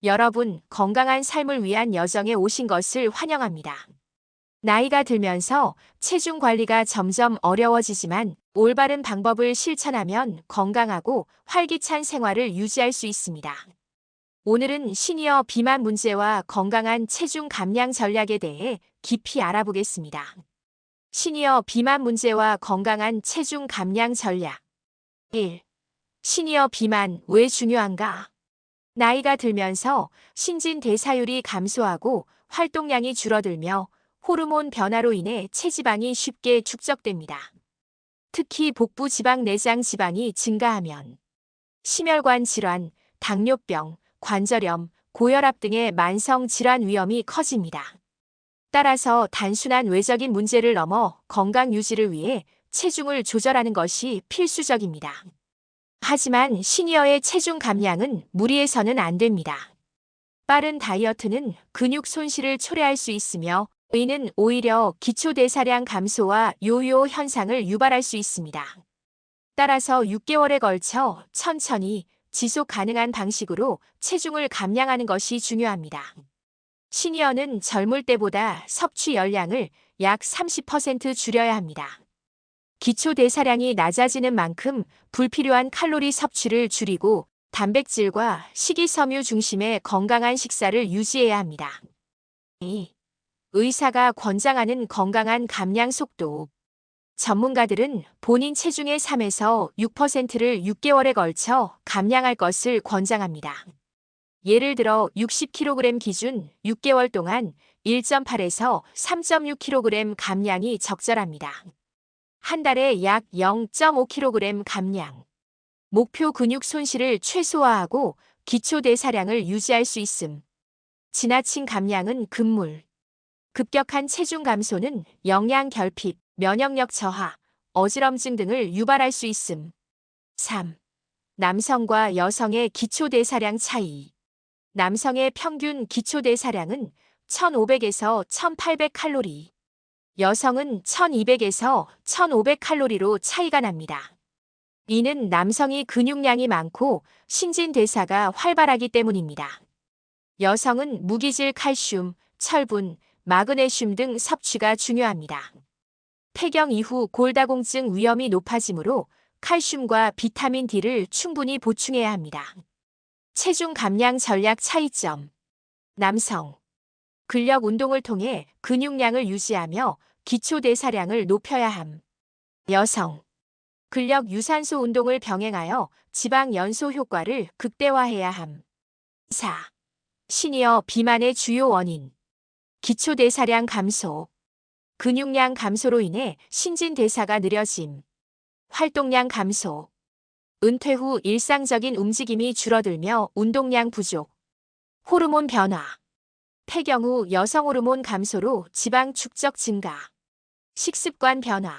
여러분, 건강한 삶을 위한 여정에 오신 것을 환영합니다. 나이가 들면서 체중 관리가 점점 어려워지지만 올바른 방법을 실천하면 건강하고 활기찬 생활을 유지할 수 있습니다. 오늘은 시니어 비만 문제와 건강한 체중 감량 전략에 대해 깊이 알아보겠습니다. 시니어 비만 문제와 건강한 체중 감량 전략. 1. 시니어 비만 왜 중요한가? 나이가 들면서 신진대사율이 감소하고 활동량이 줄어들며 호르몬 변화로 인해 체지방이 쉽게 축적됩니다. 특히 복부 지방 내장 지방이 증가하면 심혈관 질환, 당뇨병, 관절염, 고혈압 등의 만성 질환 위험이 커집니다. 따라서 단순한 외적인 문제를 넘어 건강 유지를 위해 체중을 조절하는 것이 필수적입니다. 하지만 시니어의 체중 감량은 무리해서는 안 됩니다. 빠른 다이어트는 근육 손실을 초래할 수 있으며 이는 오히려 기초대사량 감소와 요요 현상을 유발할 수 있습니다. 따라서 6개월에 걸쳐 천천히 지속 가능한 방식으로 체중을 감량하는 것이 중요합니다. 시니어는 젊을 때보다 섭취 열량을 약 30% 줄여야 합니다. 기초대사량이 낮아지는 만큼 불필요한 칼로리 섭취를 줄이고 단백질과 식이섬유 중심의 건강한 식사를 유지해야 합니다. 2. 의사가 권장하는 건강한 감량 속도. 전문가들은 본인 체중의 3에서 6%를 6개월에 걸쳐 감량할 것을 권장합니다. 예를 들어 60kg 기준 6개월 동안 1.8에서 3.6kg 감량이 적절합니다. 한 달에 약 0.5kg 감량. 목표 근육 손실을 최소화하고 기초대사량을 유지할 수 있음. 지나친 감량은 금물. 급격한 체중 감소는 영양 결핍, 면역력 저하, 어지럼증 등을 유발할 수 있음. 3. 남성과 여성의 기초대사량 차이. 남성의 평균 기초대사량은 1500에서 1800칼로리. 여성은 1200에서 1500칼로리로 차이가 납니다. 이는 남성이 근육량이 많고 신진대사가 활발하기 때문입니다. 여성은 무기질 칼슘, 철분, 마그네슘 등 섭취가 중요합니다. 폐경 이후 골다공증 위험이 높아지므로 칼슘과 비타민 D를 충분히 보충해야 합니다. 체중 감량 전략 차이점. 남성. 근력 운동을 통해 근육량을 유지하며 기초대사량을 높여야 함. 여성. 근력 유산소 운동을 병행하여 지방 연소 효과를 극대화해야 함. 4. 시니어 비만의 주요 원인. 기초대사량 감소. 근육량 감소로 인해 신진대사가 느려짐. 활동량 감소. 은퇴 후 일상적인 움직임이 줄어들며 운동량 부족. 호르몬 변화. 폐경 후 여성 호르몬 감소로 지방 축적 증가. 식습관 변화.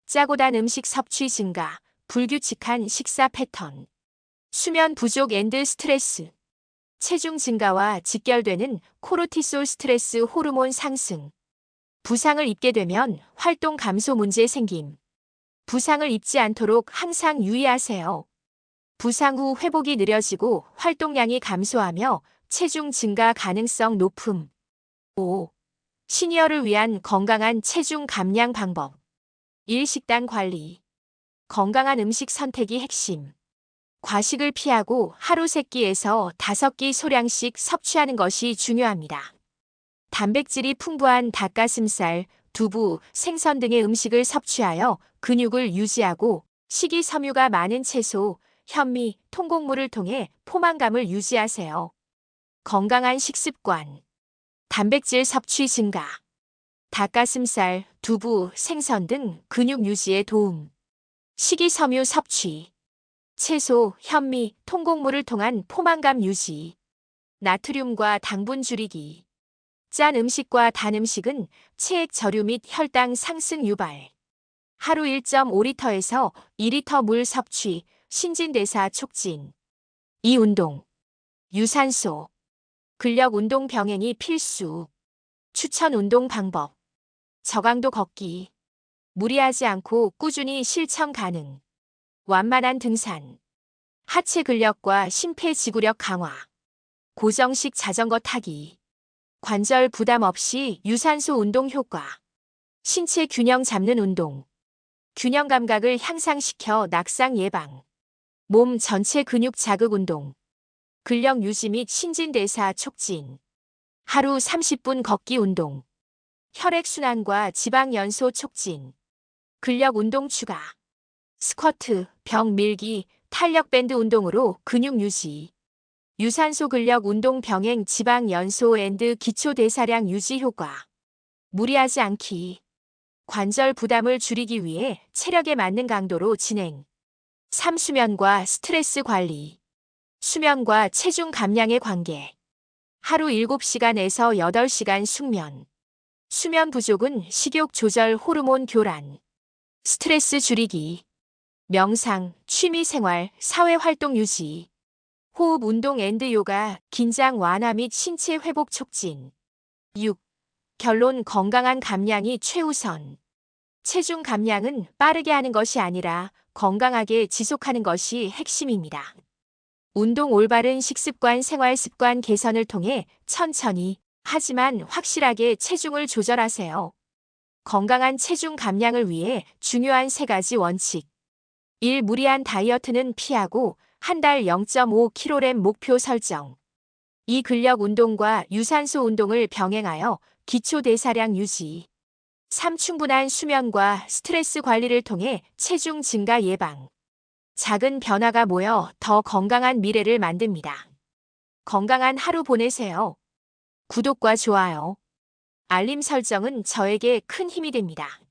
짜고 단 음식 섭취 증가, 불규칙한 식사 패턴. 수면 부족 앤드 스트레스. 체중 증가와 직결되는 코르티솔 스트레스 호르몬 상승. 부상을 입게 되면 활동 감소 문제 생김. 부상을 입지 않도록 항상 유의하세요. 부상 후 회복이 느려지고 활동량이 감소하며 체중 증가 가능성 높음. 5. 시니어를 위한 건강한 체중 감량 방법. 1. 식단 관리. 건강한 음식 선택이 핵심. 과식을 피하고 하루 3끼에서 5끼 소량씩 섭취하는 것이 중요합니다. 단백질이 풍부한 닭가슴살, 두부, 생선 등의 음식을 섭취하여 근육을 유지하고 식이섬유가 많은 채소, 현미, 통곡물을 통해 포만감을 유지하세요. 건강한 식습관. 단백질 섭취 증가. 닭가슴살, 두부, 생선 등 근육 유지에 도움. 식이섬유 섭취. 채소, 현미, 통곡물을 통한 포만감 유지. 나트륨과 당분 줄이기. 짠 음식과 단 음식은 체액 저류 및 혈당 상승 유발. 하루 1.5리터에서 2리터 물 섭취, 신진대사 촉진. 2. 운동. 유산소. 근력 운동 병행이 필수. 추천 운동 방법. 저강도 걷기. 무리하지 않고 꾸준히 실천 가능. 완만한 등산. 하체 근력과 심폐지구력 강화. 고정식 자전거 타기. 관절 부담 없이 유산소 운동 효과. 신체 균형 잡는 운동. 균형 감각을 향상시켜 낙상 예방. 몸 전체 근육 자극 운동. 근력 유지 및 신진대사 촉진. 하루 30분 걷기 운동. 혈액순환과 지방 연소 촉진. 근력 운동 추가. 스쿼트, 벽 밀기, 탄력 밴드 운동으로 근육 유지. 유산소 근력 운동 병행 지방 연소 앤드 기초 대사량 유지 효과. 무리하지 않기. 관절 부담을 줄이기 위해 체력에 맞는 강도로 진행. 3. 수면과 스트레스 관리. 수면과 체중 감량의 관계. 하루 7시간에서 8시간 숙면. 수면 부족은 식욕 조절 호르몬 교란. 스트레스 줄이기. 명상, 취미 생활, 사회 활동 유지. 호흡 운동 앤드 요가, 긴장 완화 및 신체 회복 촉진. 6. 결론 건강한 감량이 최우선. 체중 감량은 빠르게 하는 것이 아니라 건강하게 지속하는 것이 핵심입니다. 운동 올바른 식습관 생활 습관 개선을 통해 천천히 하지만 확실하게 체중을 조절하세요. 건강한 체중 감량을 위해 중요한 3가지 원칙. 1. 무리한 다이어트는 피하고 한 달 0.5kg 목표 설정. 2. 근력 운동과 유산소 운동을 병행하여 기초 대사량 유지. 3. 충분한 수면과 스트레스 관리를 통해 체중 증가 예방. 작은 변화가 모여 더 건강한 미래를 만듭니다. 건강한 하루 보내세요. 구독과 좋아요, 알림 설정은 저에게 큰 힘이 됩니다.